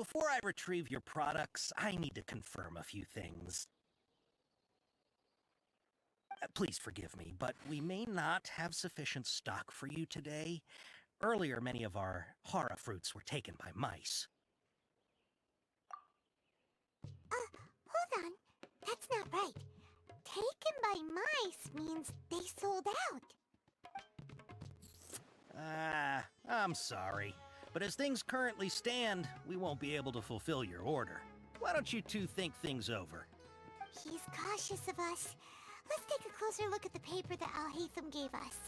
Before I retrieve your products, I need to confirm a few things. Please forgive me, but we may not have sufficient stock for you today. Earlier, many of our hara fruits were taken by mice. Hold on. That's not right. Taken by mice means they sold out. I'm sorry. But as things currently stand, we won't be able to fulfill your order. Why don't you two think things over? He's cautious of us. Let's take a closer look at the paper that Al-Haytham gave us.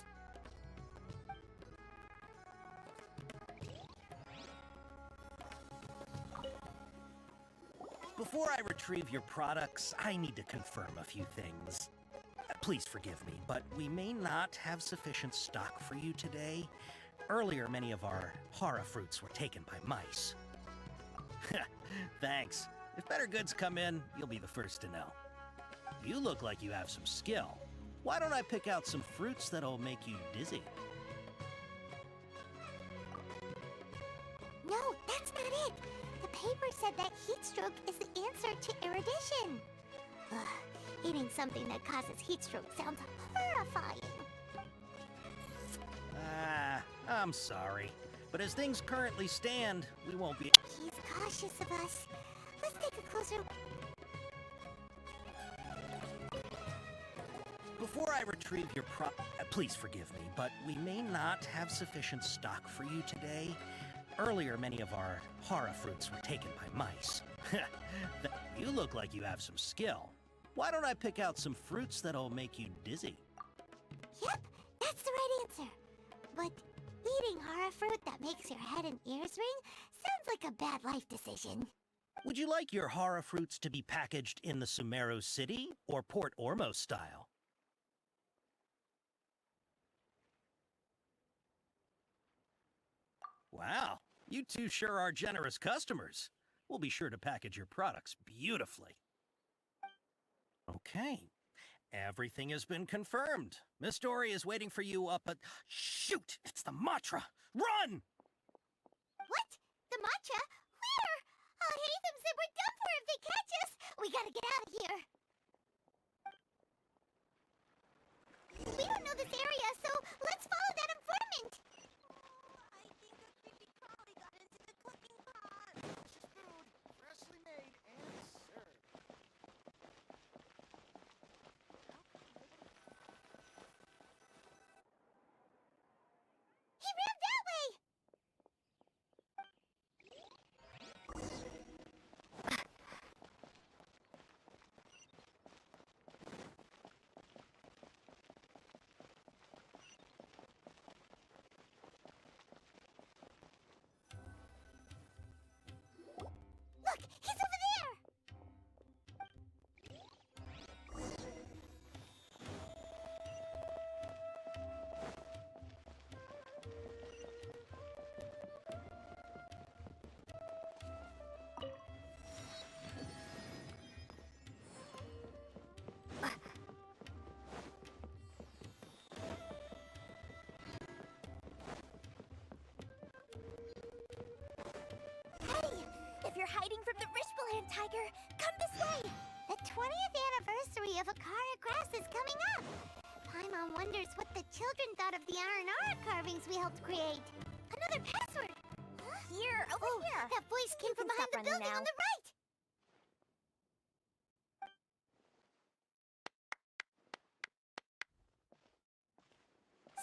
Before I retrieve your products, I need to confirm a few things. Please forgive me, but we may not have sufficient stock for you today. Earlier, many of our hara fruits were taken by mice. Thanks. If better goods come in, you'll be the first to know. You look like you have some skill. Why don't I pick out some fruits that'll make you dizzy? No, that's not it. The paper said that heat stroke is the answer to erudition. Eating something that causes heat stroke sounds horrifying. I'm sorry. But as things currently stand, we won't be... He's cautious of us. Let's take a closer... Before I retrieve your please forgive me, but we may not have sufficient stock for you today. Earlier, many of our hara fruits were taken by mice. You look like you have some skill. Why don't I pick out some fruits that'll make you dizzy? Yep, that's the right answer. But eating hara fruit that makes your head and ears ring sounds like a bad life decision. Would you like your hara fruits to be packaged in the Sumeru City or Port Ormos style? Wow, you two sure are generous customers. We'll be sure to package your products beautifully. Okay, everything has been confirmed. Miss Dori is waiting for you up at... Shoot, it's the Matra! Run! What? The matcha? Where? Al-Haytham said we're done for if they catch us. We gotta get out of here. We don't know this area, so let's follow that informant. I think a creepy crawly got into the cooking pot. Food, freshly made and served. He ran that way. Look, he's over there. Hey, if you're hiding from the Rishbaland tiger, come this way. The 20th anniversary of Akara Grass is coming up. Paimon wonders what the children thought of the Aranara carvings we helped create. Another password. Huh? Here, over here. That voice came You from can behind stop the running building now. on the right.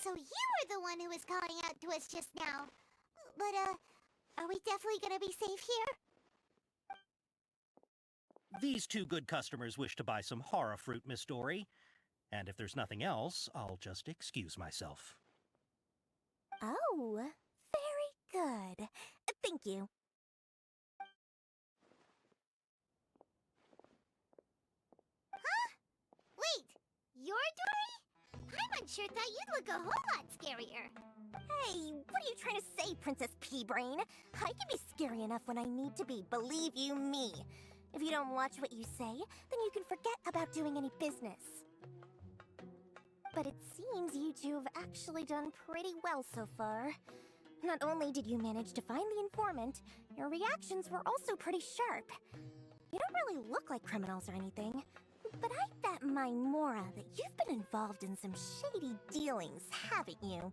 So you were the one who was calling out to us just now. But, are we definitely gonna be safe here? These two good customers wish to buy some hara fruit, Miss Dori. And if there's nothing else, I'll just excuse myself. Oh, very good. Thank you. Wait, you're Dory? Paimon sure thought you'd look a whole lot scarier. Hey, what are you trying to say, Princess Pea-Brain? I can be scary enough when I need to be, believe you me. If you don't watch what you say, then you can forget about doing any business. But it seems you two have actually done pretty well so far. Not only did you manage to find the informant, your reactions were also pretty sharp. You don't really look like criminals or anything, but I bet my Mora that you've been involved in some shady dealings, haven't you?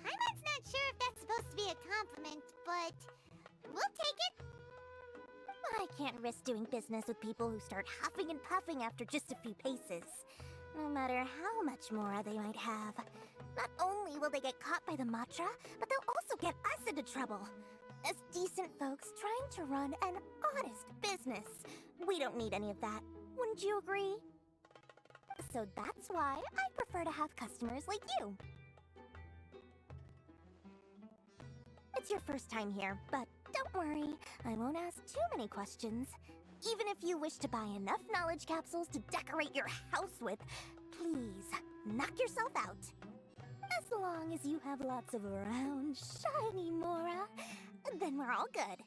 Paimon's not sure if that's supposed to be a compliment, but we'll take it. I can't risk doing business with people who start huffing and puffing after just a few paces, no matter how much Mora they might have. Not only will they get caught by the Matra, but they'll also get us into trouble. As decent folks trying to run an honest business, we don't need any of that. Wouldn't you agree? So that's why I prefer to have customers like you. It's your first time here, but don't worry, I won't ask too many questions. Even if you wish to buy enough knowledge capsules to decorate your house with, please, knock yourself out. As long as you have lots of round, shiny Mora, then we're all good.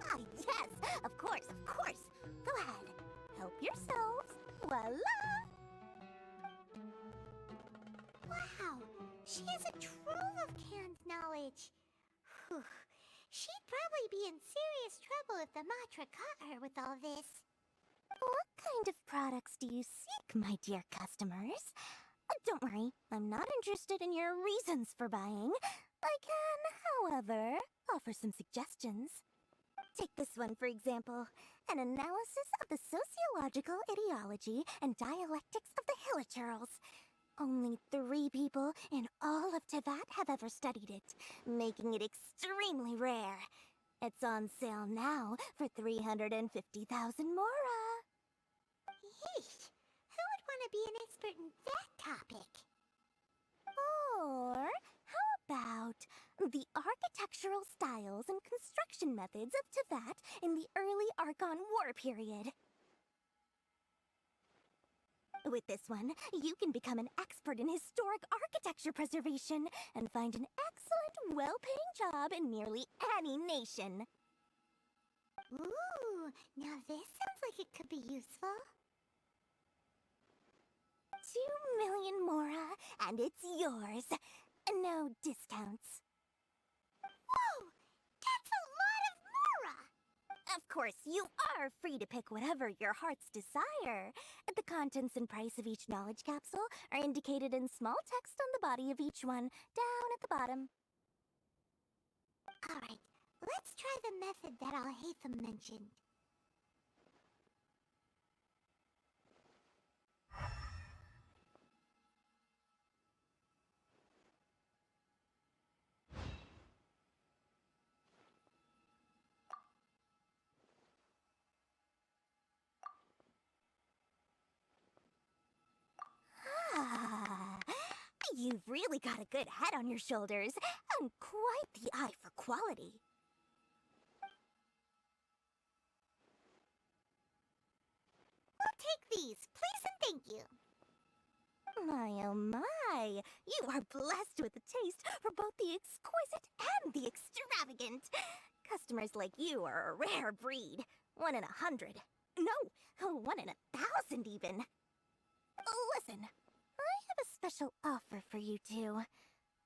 Ah, yes, of course, of course. Go ahead, help yourselves. Voila! Wow, she has a trove of canned knowledge. Whew. She'd probably be in serious trouble if the Matra caught her with all this. What kind of products do you seek, my dear customers? Don't worry, I'm not interested in your reasons for buying. I can, however, offer some suggestions. Take this one, for example. An analysis of the sociological ideology and dialectics of the Hilichurls. Only 3 people in all of Teyvat have ever studied it, making it extremely rare. It's on sale now for 350,000 Mora. Yeesh, who would want to be an expert in that topic? Or how about the architectural styles and construction methods of Teyvat in the early Archon War period? With this one, you can become an expert in historic architecture preservation and find an excellent, well-paying job in nearly any nation. Ooh, now this sounds like it could be useful. 2 million Mora, and it's yours. No discounts. Whoa, that's a lot of Mora! Of course, you are free to pick whatever your heart's desire. The contents and price of each knowledge capsule are indicated in small text on the body of each one, down at the bottom. Alright, let's try the method that Alhaitham mentioned. Ah, you've really got a good head on your shoulders, and quite the eye for quality. We'll take these, please and thank you. My oh my, you are blessed with a taste for both the exquisite and the extravagant. Customers like you are a rare breed. 1 in 100. No, 1 in 1,000 even. Listen, I have a special offer for you two.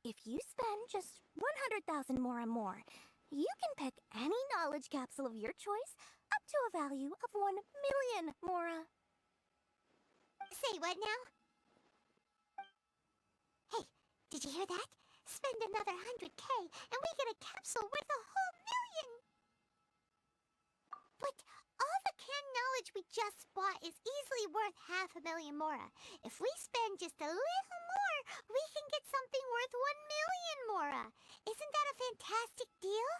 If you spend just 100,000 more, you can pick any knowledge capsule of your choice up to a value of 1 million Mora. Say what now? Hey, did you hear that? Spend another 100K and we get a capsule worth a whole million! But all the canned knowledge we just bought is easily worth 500,000 Mora. If we spend just a little more, we can get something worth 1 million Mora. Isn't that a fantastic deal?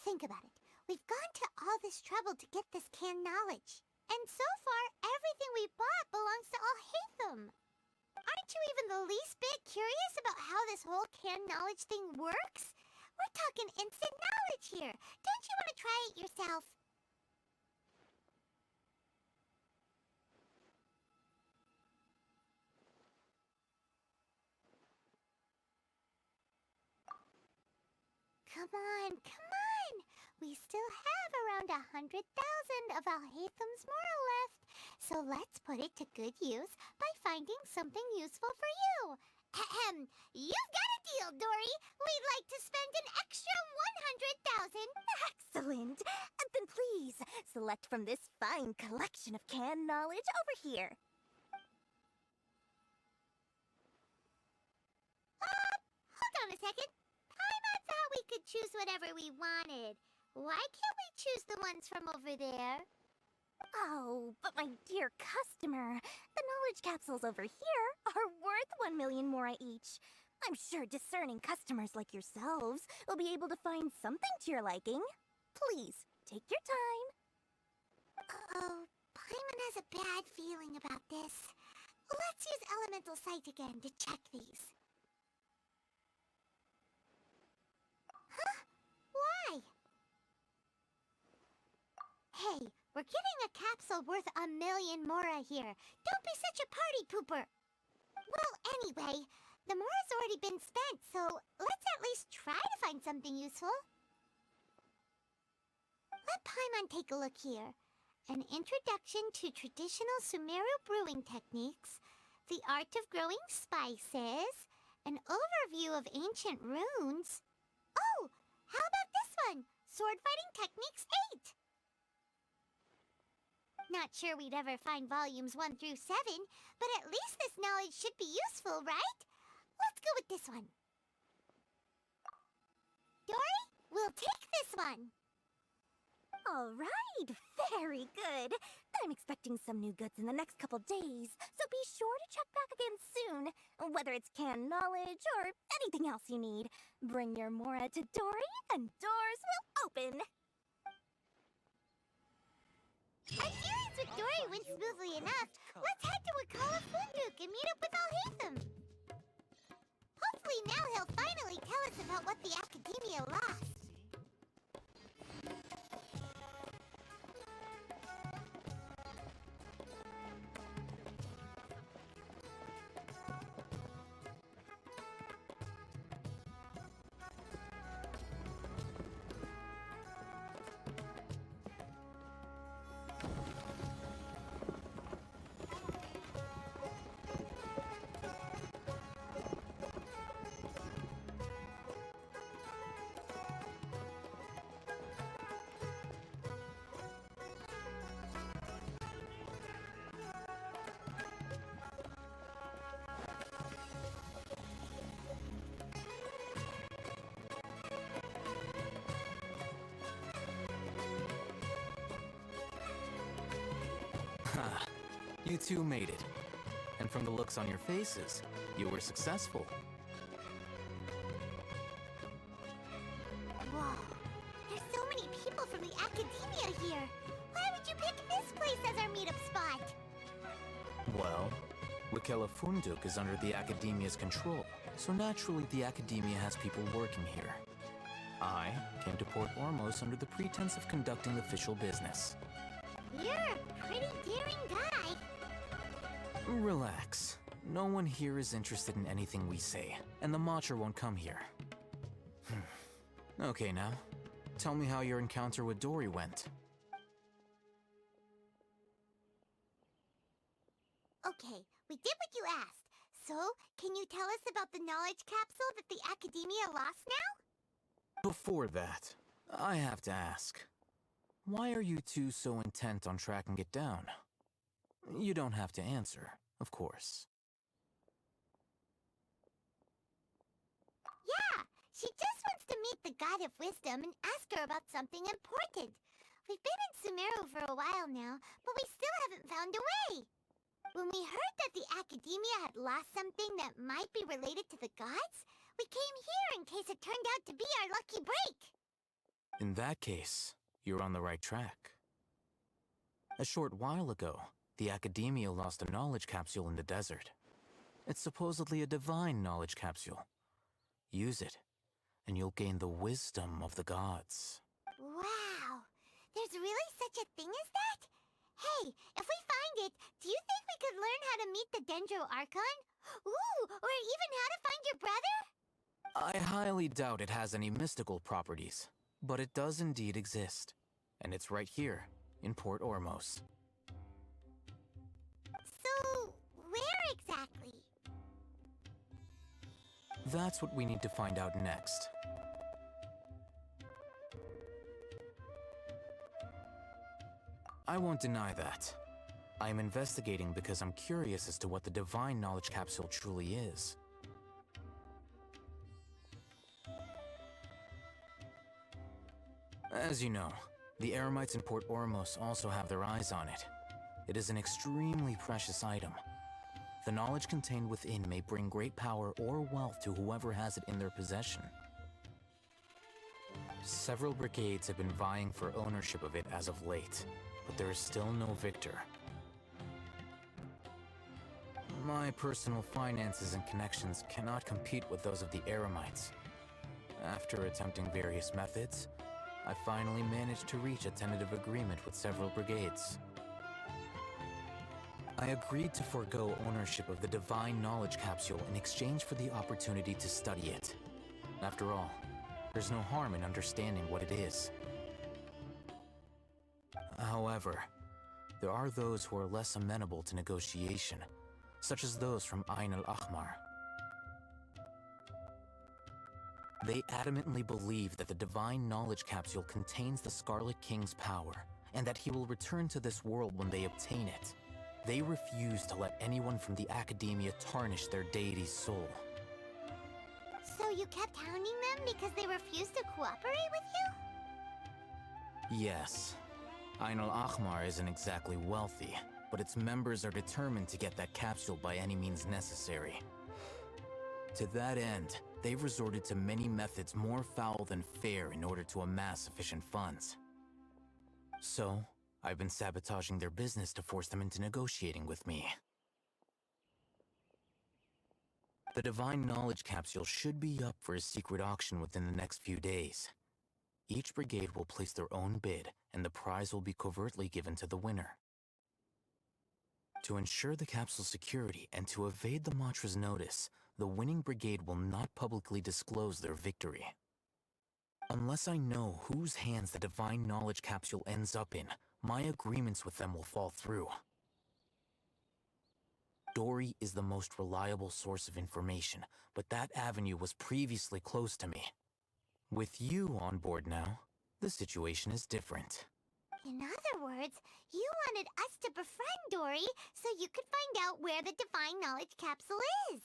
Think about it. We've gone to all this trouble to get this canned knowledge. And so far, everything we bought belongs to Alhaitham. Aren't you even the least bit curious about how this whole canned knowledge thing works? We're talking instant knowledge here. Don't you want to try it yourself? Come on, come on! We still have around 100,000 of Alhaitham's Mora left, so let's put it to good use by finding something useful for you. You've got a deal, Dory. We'd like to spend an extra 100,000. Excellent. Then please, select from this fine collection of canned knowledge over here. Hold on a second. Paimon thought we could choose whatever we wanted. Why can't we choose the ones from over there? Oh, but my dear customer, the knowledge capsules over here are worth 1 million mora each. I'm sure discerning customers like yourselves will be able to find something to your liking. Please, take your time. Uh-oh, Paimon has a bad feeling about this. Let's use Elemental Sight again to check these. Huh? Why? Hey, we're getting a capsule worth 1 million mora here. Don't be such a party pooper. Well, anyway, the mora's already been spent, so let's at least try to find something useful. Let Paimon take a look here. An introduction to traditional Sumeru brewing techniques, the art of growing spices, an overview of ancient runes. Oh, how about this one? Sword fighting techniques 8. Not sure we'd ever find volumes 1 through 7, but at least this knowledge should be useful, right? Let's go with this one. Dory, we'll take this one. All right, very good. I'm expecting some new goods in the next couple days, so be sure to check back again soon. Whether it's canned knowledge or anything else you need, bring your mora to Dory and doors will open. Our dealings with Dory went smoothly enough. Let's head to Wakala Funduk and meet up with Alhaitham. Hopefully now he'll finally tell us about what the Academia lost. Ha! You two made it. And from the looks on your faces, you were successful. Whoa, there's so many people from the Academia here. Why would you pick this place as our meetup spot? Well, Wakela Funduk is under the Academia's control, so naturally the Academia has people working here. I came to Port Ormos under the pretense of conducting official business. You're a pretty daring guy. Relax. No one here is interested in anything we say, and the Matcher won't come here. Okay now, tell me how your encounter with Dori went. Okay, we did what you asked. So, can you tell us about the knowledge capsule that the Academia lost now? Before that, I have to ask. Why are you two so intent on tracking it down? You don't have to answer, of course. Yeah, she just wants to meet the God of Wisdom and ask her about something important. We've been in Sumeru for a while now, but we still haven't found a way. When we heard that the Academia had lost something that might be related to the gods, we came here in case it turned out to be our lucky break. In that case, you're on the right track. A short while ago, the Academia lost a knowledge capsule in the desert. It's supposedly a divine knowledge capsule. Use it, and you'll gain the wisdom of the gods. Wow, there's really such a thing as that? Hey, if we find it, do you think we could learn how to meet the Dendro Archon? Ooh, or even how to find your brother? I highly doubt it has any mystical properties, but it does indeed exist. And it's right here, in Port Ormos. So, where exactly? That's what we need to find out next. I won't deny that. I am investigating because I'm curious as to what the Divine Knowledge Capsule truly is. As you know, the Eremites in Port Ormos also have their eyes on it. It is an extremely precious item. The knowledge contained within may bring great power or wealth to whoever has it in their possession. Several brigades have been vying for ownership of it as of late, but there is still no victor. My personal finances and connections cannot compete with those of the Eremites. After attempting various methods, I finally managed to reach a tentative agreement with several brigades. I agreed to forego ownership of the Divine Knowledge Capsule in exchange for the opportunity to study it. After all, there's no harm in understanding what it is. However, there are those who are less amenable to negotiation, such as those from Ain al-Ahmar. They adamantly believe that the Divine Knowledge Capsule contains the Scarlet King's power, and that he will return to this world when they obtain it. They refuse to let anyone from the Academia tarnish their deity's soul. So you kept hounding them because they refused to cooperate with you? Yes. Ain al-Ahmar isn't exactly wealthy, but its members are determined to get that capsule by any means necessary. To that end, they've resorted to many methods more foul than fair in order to amass sufficient funds. So, I've been sabotaging their business to force them into negotiating with me. The Divine Knowledge Capsule should be up for a secret auction within the next few days. Each brigade will place their own bid, and the prize will be covertly given to the winner. To ensure the capsule's security and to evade the Matra's notice, the winning brigade will not publicly disclose their victory. Unless I know whose hands the Divine Knowledge Capsule ends up in, my agreements with them will fall through. Dori is the most reliable source of information, but that avenue was previously closed to me. With you on board now, the situation is different. In other words, you wanted us to befriend Dori so you could find out where the Divine Knowledge Capsule is.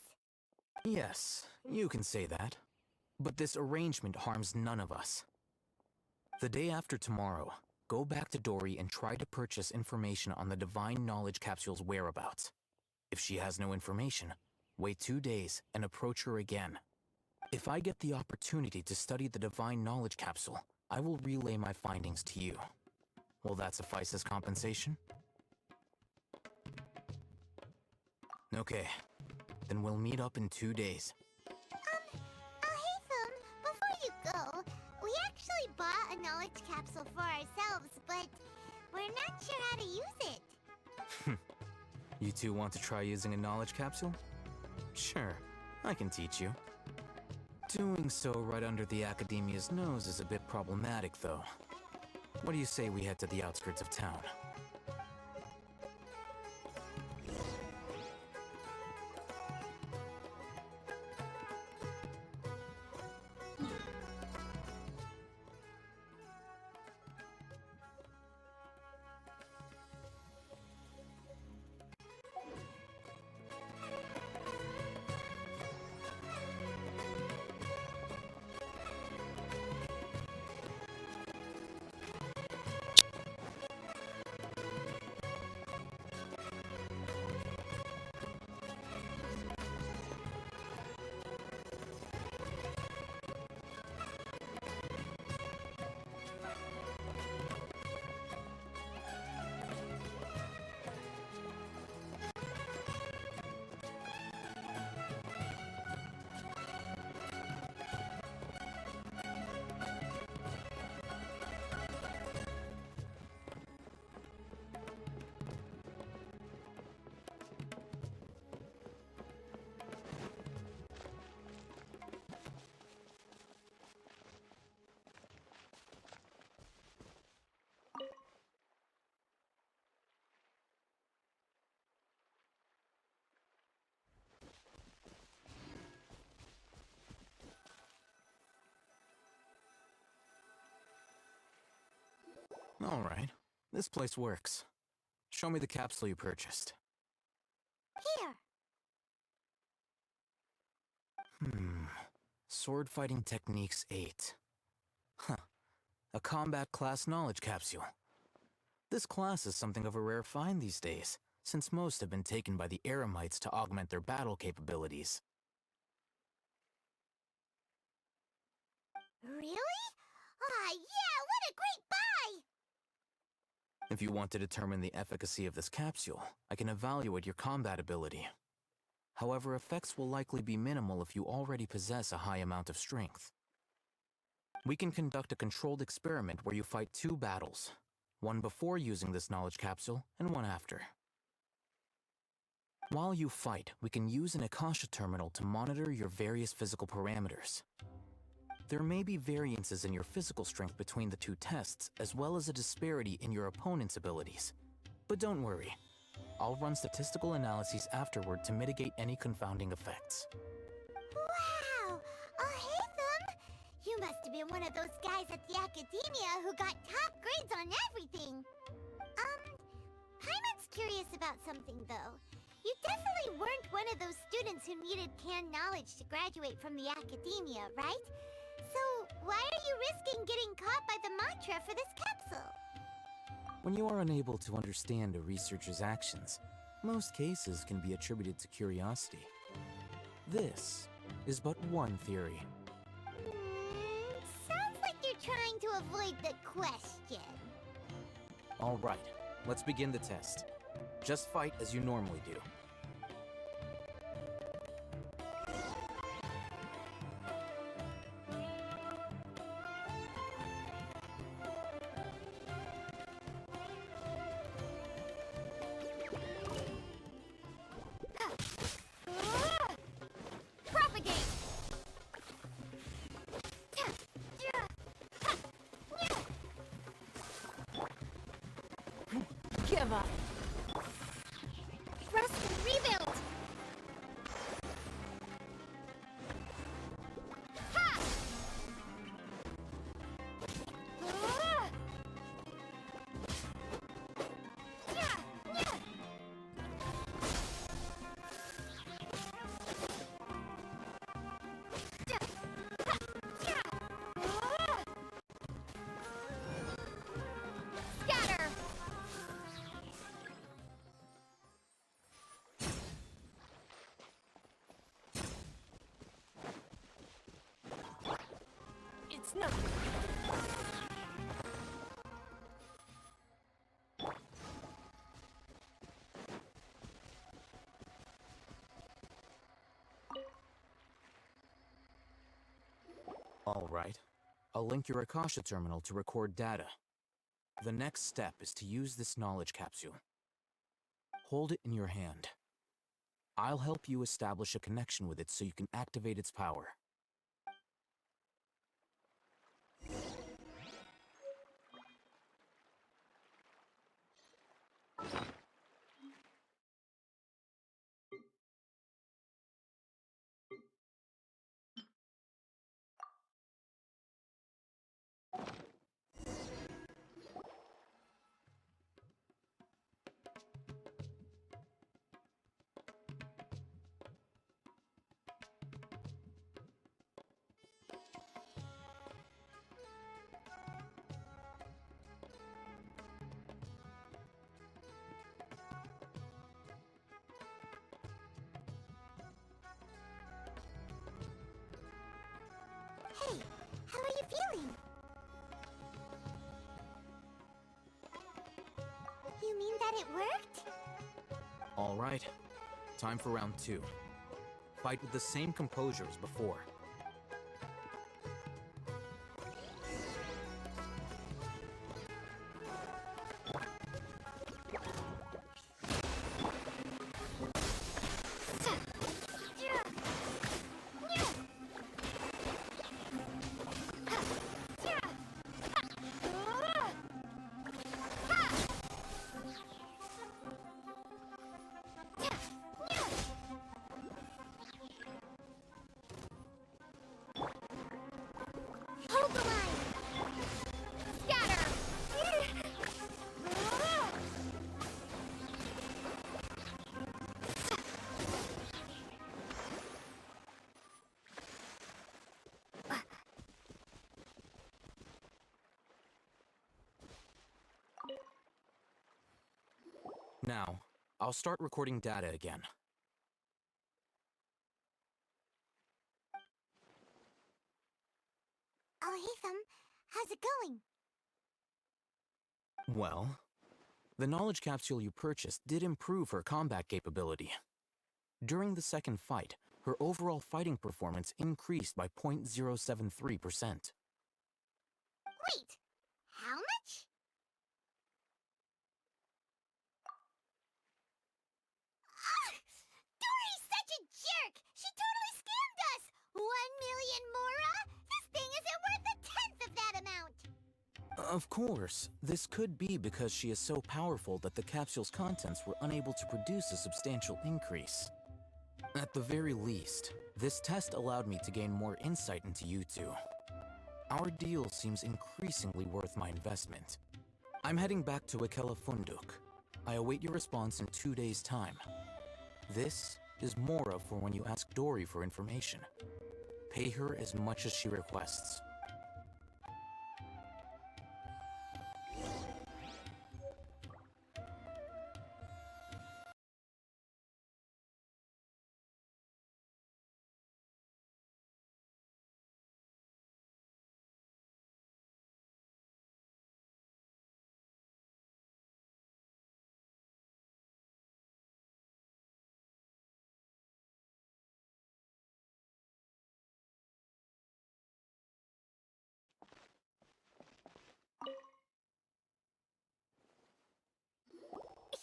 Yes, you can say that. But this arrangement harms none of us. The day after tomorrow, go back to Dori and try to purchase information on the Divine Knowledge Capsule's whereabouts. If she has no information, wait 2 days and approach her again. If I get the opportunity to study the Divine Knowledge Capsule, I will relay my findings to you. Will that suffice as compensation? Okay, then we'll meet up in 2 days. Haytham, before you go, we actually bought a knowledge capsule for ourselves, but we're not sure how to use it. You two want to try using a knowledge capsule? Sure, I can teach you. Doing so right under the Academia's nose is a bit problematic, though. What do you say we head to the outskirts of town? Alright, this place works. Show me the capsule you purchased. Here. Sword Fighting Techniques 8. Huh. A combat class knowledge capsule. This class is something of a rare find these days, since most have been taken by the Eremites to augment their battle capabilities. Really? Ah, yeah, what a great buy! If you want to determine the efficacy of this capsule, I can evaluate your combat ability. However, effects will likely be minimal if you already possess a high amount of strength. We can conduct a controlled experiment where you fight 2 battles, one before using this knowledge capsule and one after. While you fight, we can use an Akasha terminal to monitor your various physical parameters. There may be variances in your physical strength between the 2 tests, as well as a disparity in your opponent's abilities. But don't worry, I'll run statistical analyses afterward to mitigate any confounding effects. Wow! Haytham! You must have been one of those guys at the academia who got top grades on everything. Paimon's curious about something, though. You definitely weren't one of those students who needed canned knowledge to graduate from the academia, right? So, why are you risking getting caught by the mantra for this capsule? When you are unable to understand a researcher's actions, most cases can be attributed to curiosity. This is but one theory. Sounds like you're trying to avoid the question. All right, let's begin the test. Just fight as you normally do. Propagate! Give up. Rest and rebuild! Ha! Scatter! It's nothing. All right. I'll link your Akasha terminal to record data. The next step is to use this knowledge capsule. Hold it in your hand. I'll help you establish a connection with it so you can activate its power. Hey, how are you feeling? You mean that it worked? All right. Time for round 2. Fight with the same composure as before. Now, I'll start recording data again. Oh, Hatham, how's it going? Well, the knowledge capsule you purchased did improve her combat capability. During the second fight, her overall fighting performance increased by 0.073%. Wait, how much? Ah! Dori's such a jerk! She totally scammed us! 1,000,000 mora? This thing isn't worth a tenth of that amount! Of course, this could be because she is so powerful that the capsule's contents were unable to produce a substantial increase. At the very least, this test allowed me to gain more insight into you two. Our deal seems increasingly worth my investment. I'm heading back to Ikela Funduk. I await your response in 2 days' time. This is Mora for when you ask Dori for information. Pay her as much as she requests.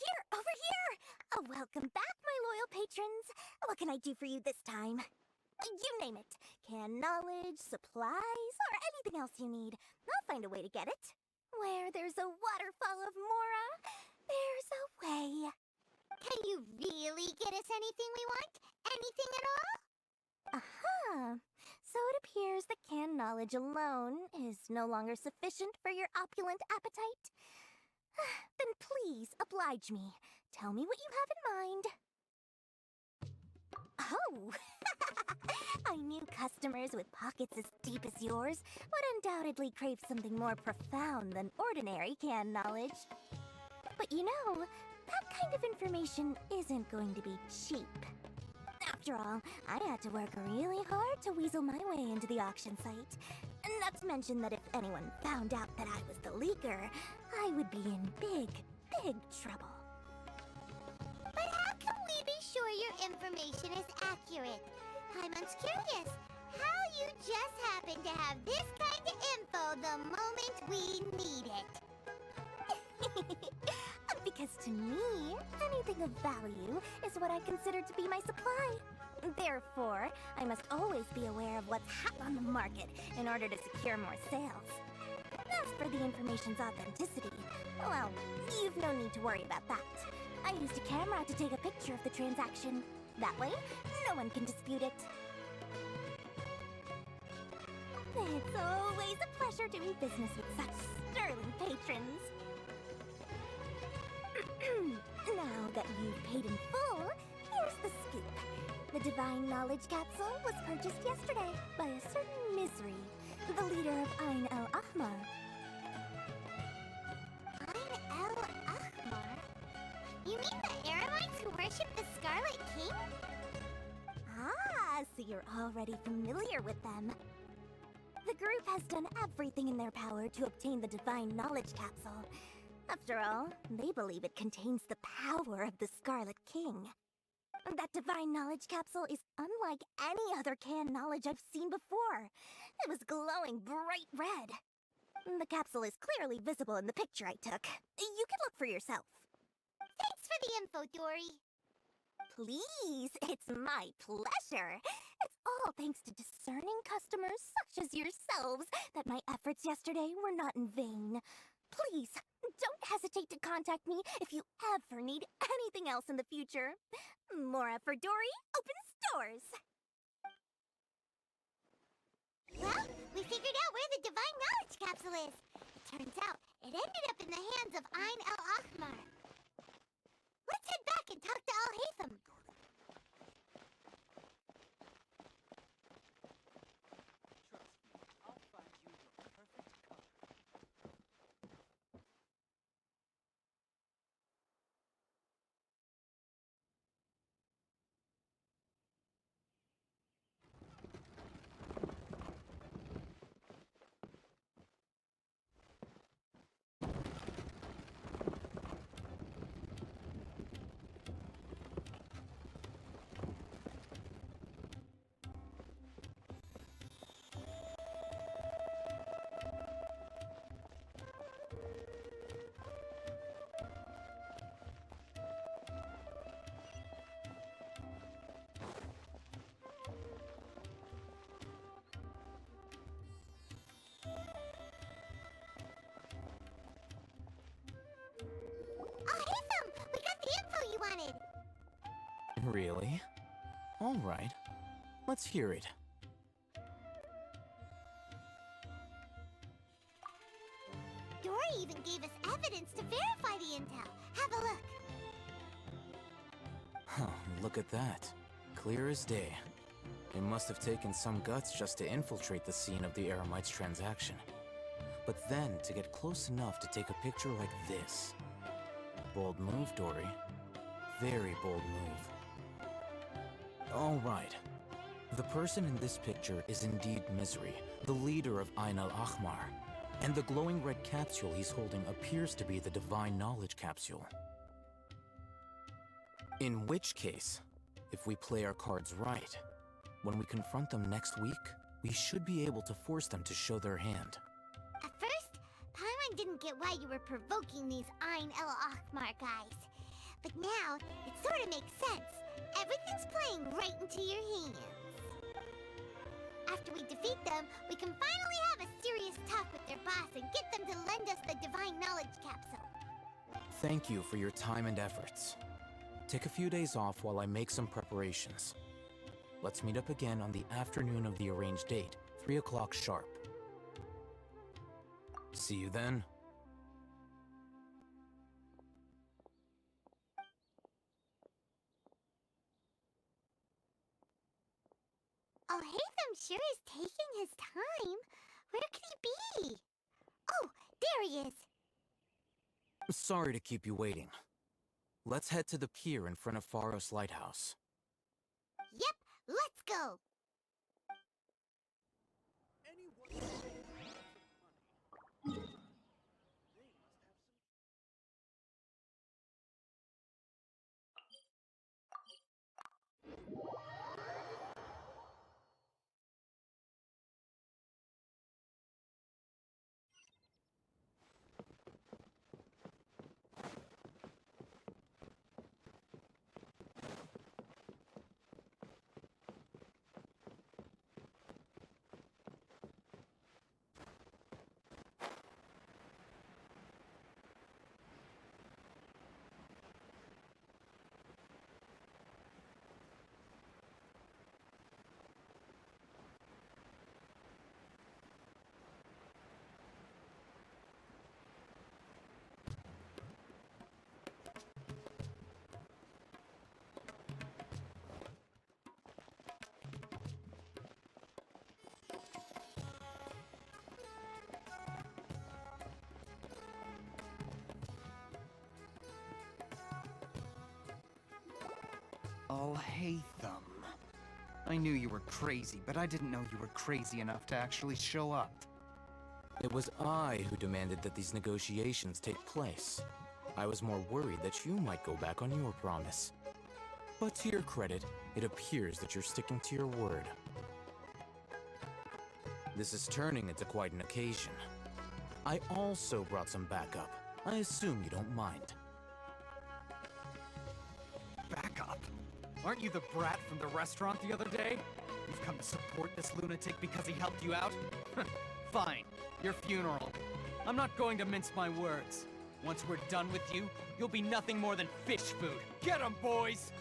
Here, over here! Welcome back, my loyal patrons. What can I do for you this time? You name it. Canned knowledge, supplies, or anything else you need. I'll find a way to get it. Where there's a waterfall of Mora, there's a way. Can you really get us anything we want? Anything at all? Aha! So it appears that canned knowledge alone is no longer sufficient for your opulent appetite. Then please, oblige me. Tell me what you have in mind. Oh! I knew customers with pockets as deep as yours would undoubtedly crave something more profound than ordinary canned knowledge. But you know, that kind of information isn't going to be cheap. After all, I had to work really hard to weasel my way into the auction site. Not to mention that if anyone found out that I was the leaker, I would be in big, big trouble. But how can we be sure your information is accurate? Paimon's curious. How you just happen to have this kind of info the moment we need it? Because to me, anything of value is what I consider to be my supply. Therefore, I must always be aware of what's hot on the market in order to secure more sales. As for the information's authenticity, well, you've no need to worry about that. I used a camera to take a picture of the transaction. That way, no one can dispute it. It's always a pleasure doing business with such sterling patrons. Now that you've paid in full, here's the scoop. The Divine Knowledge Capsule was purchased yesterday by a certain Misery, the leader of Ain el-Ahmar. Ain el-Ahmar? You mean the Eremites who worship the Scarlet King? Ah, so you're already familiar with them. The group has done everything in their power to obtain the Divine Knowledge Capsule. After all, they believe it contains the power of the Scarlet King. That Divine Knowledge Capsule is unlike any other canned knowledge I've seen before. It was glowing bright red. The capsule is clearly visible in the picture I took. You can look for yourself. Thanks for the info, Dori. Please, it's my pleasure. It's all thanks to discerning customers such as yourselves that my efforts yesterday were not in vain. Please, don't hesitate to contact me if you ever need anything else in the future. Mora for Dori opens doors. Well, we figured out where the Divine Knowledge Capsule is. It turns out it ended up in the hands of Ain el-Ahmar. Let's head back and talk to Al-Haytham. Trust me, I'll find you the perfect color. Really? All right. Let's hear it. Dori even gave us evidence to verify the intel. Have a look. Huh, look at that. Clear as day. It must have taken some guts just to infiltrate the scene of the Eremites transaction. But then to get close enough to take a picture like this. Bold move, Dori. Very bold move. All right. The person in this picture is indeed Misery, the leader of Ain al-Ahmar. And the glowing red capsule he's holding appears to be the Divine Knowledge Capsule. In which case, if we play our cards right, when we confront them next week, we should be able to force them to show their hand. At first, Paimon didn't get why you were provoking these Ain el-Ahmar guys. But now, it sort of makes sense. Everything's playing right into your hands. After we defeat them, we can finally have a serious talk with their boss and get them to lend us the Divine Knowledge Capsule. Thank you for your time and efforts. Take a few days off while I make some preparations. Let's meet up again on the afternoon of the arranged date, 3 o'clock sharp. See you then. Oh, Hatham sure is taking his time. Where could he be? Oh, there he is. Sorry to keep you waiting. Let's head to the pier in front of Pharos Lighthouse. Yep, let's go. Oh, Hatham. I knew you were crazy, but I didn't know you were crazy enough to actually show up. It was I who demanded that these negotiations take place. I was more worried that you might go back on your promise. But to your credit, it appears that you're sticking to your word. This is turning into quite an occasion. I also brought some backup. I assume you don't mind. Backup? Aren't you the brat from the restaurant the other day? You've come to support this lunatic because he helped you out? Fine, your funeral. I'm not going to mince my words. Once we're done with you, you'll be nothing more than fish food. Get 'em, boys!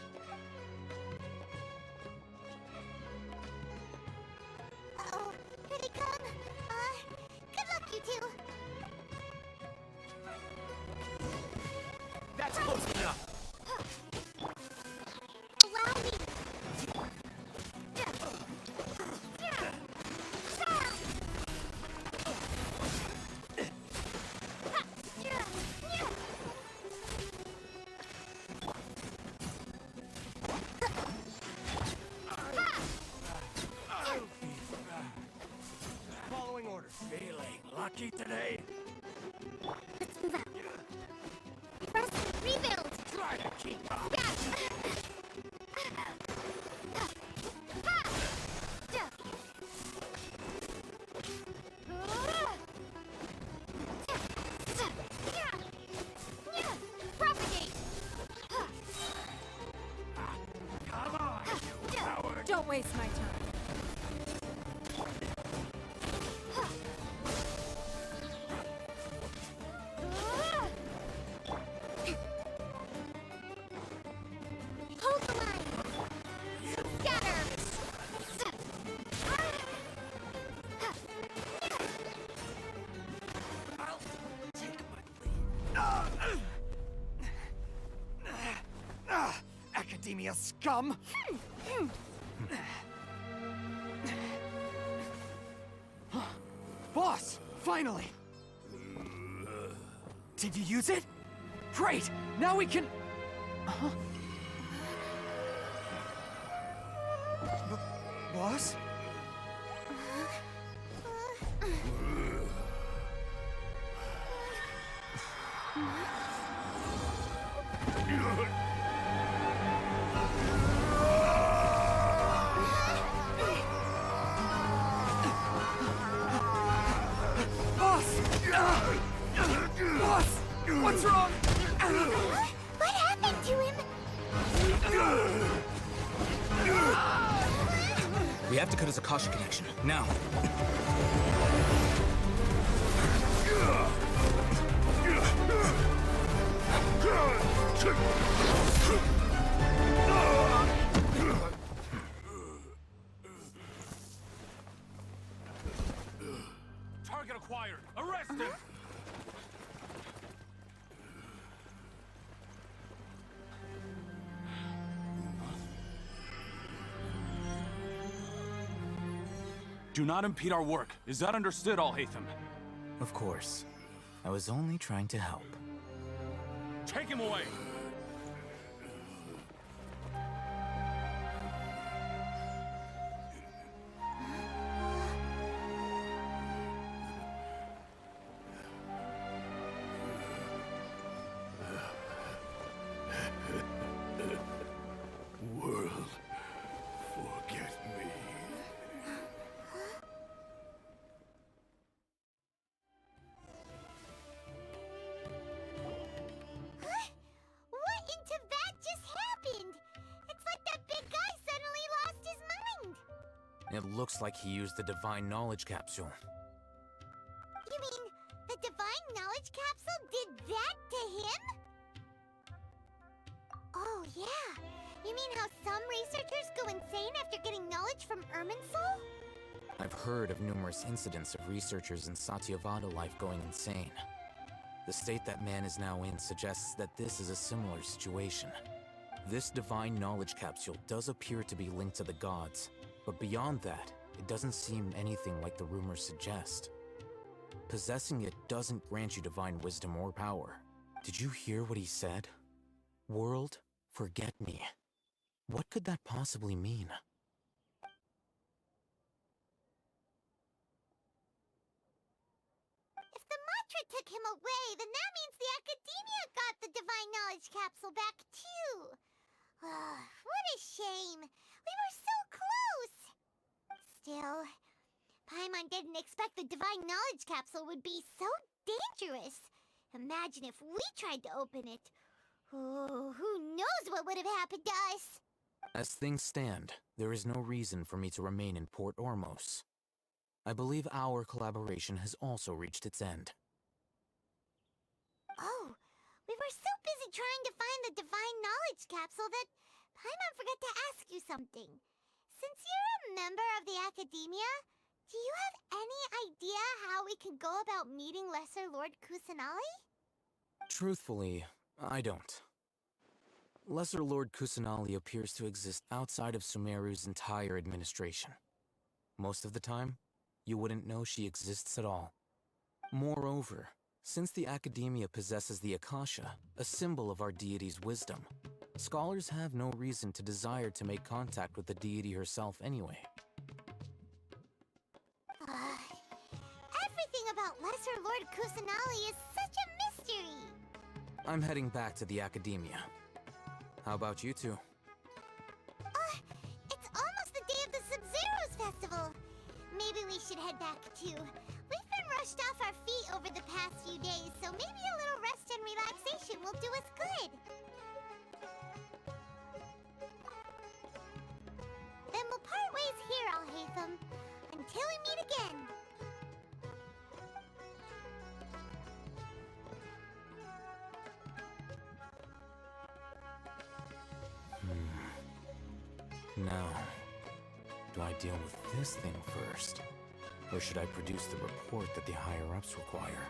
Uh-oh, here they come. Good luck, you two. That's close enough! Allow me. Following orders. Feeling lucky today? Let's move out. Press rebuild. Try to keep up. Propagate. Come on, you coward. Don't waste my time. Academia scum! Boss! Finally! Did you use it? Great! Now we can... Boss? Boss! What's wrong? What happened to him? We have to cut his Akasha connection, now. Target acquired. Arrest him. Do not impede our work. Is that understood, Al-Haytham? Of course. I was only trying to help. Take him away! World, forget me. What in Tibet just happened? It's like that big guy suddenly lost his mind. It looks like he used the Divine Knowledge Capsule. You mean the Divine Knowledge Capsule did that to him? Oh, yeah. You mean how some researchers go insane after getting knowledge from Irminsul? I've heard of numerous incidents of researchers in Satyavada life going insane. The state that man is now in suggests that this is a similar situation. This Divine Knowledge Capsule does appear to be linked to the gods, but beyond that, it doesn't seem anything like the rumors suggest. Possessing it doesn't grant you divine wisdom or power. Did you hear what he said? World, forget me. What could that possibly mean? If the mantra took him away, then that means the Academia got the Divine Knowledge Capsule back too. What a shame. We were so close. Still, Paimon didn't expect the Divine Knowledge Capsule would be so dangerous. Imagine if we tried to open it. Oh, who knows what would have happened to us? As things stand, there is no reason for me to remain in Port Ormos. I believe our collaboration has also reached its end. Oh, we were so busy trying to find the Divine Knowledge Capsule that Paimon forgot to ask you something. Since you're a member of the Academia, do you have any idea how we can go about meeting Lesser Lord Kusanali? Truthfully, I don't. Lesser Lord Kusanali appears to exist outside of Sumeru's entire administration. Most of the time, you wouldn't know she exists at all. Moreover, since the Academia possesses the Akasha, a symbol of our deity's wisdom, scholars have no reason to desire to make contact with the deity herself anyway. Everything about Lesser Lord Kusanali is such a mystery. I'm heading back to the Academia. How about you two? It's almost the day of the Sub-Zero's festival. Maybe we should head back too. We've been rushed off our feet over the past few days, so maybe a little rest and relaxation will do us good. Then we'll part ways here, Al-Haytham, until we meet again. Now, do I deal with this thing first? Or should I produce the report that the higher-ups require?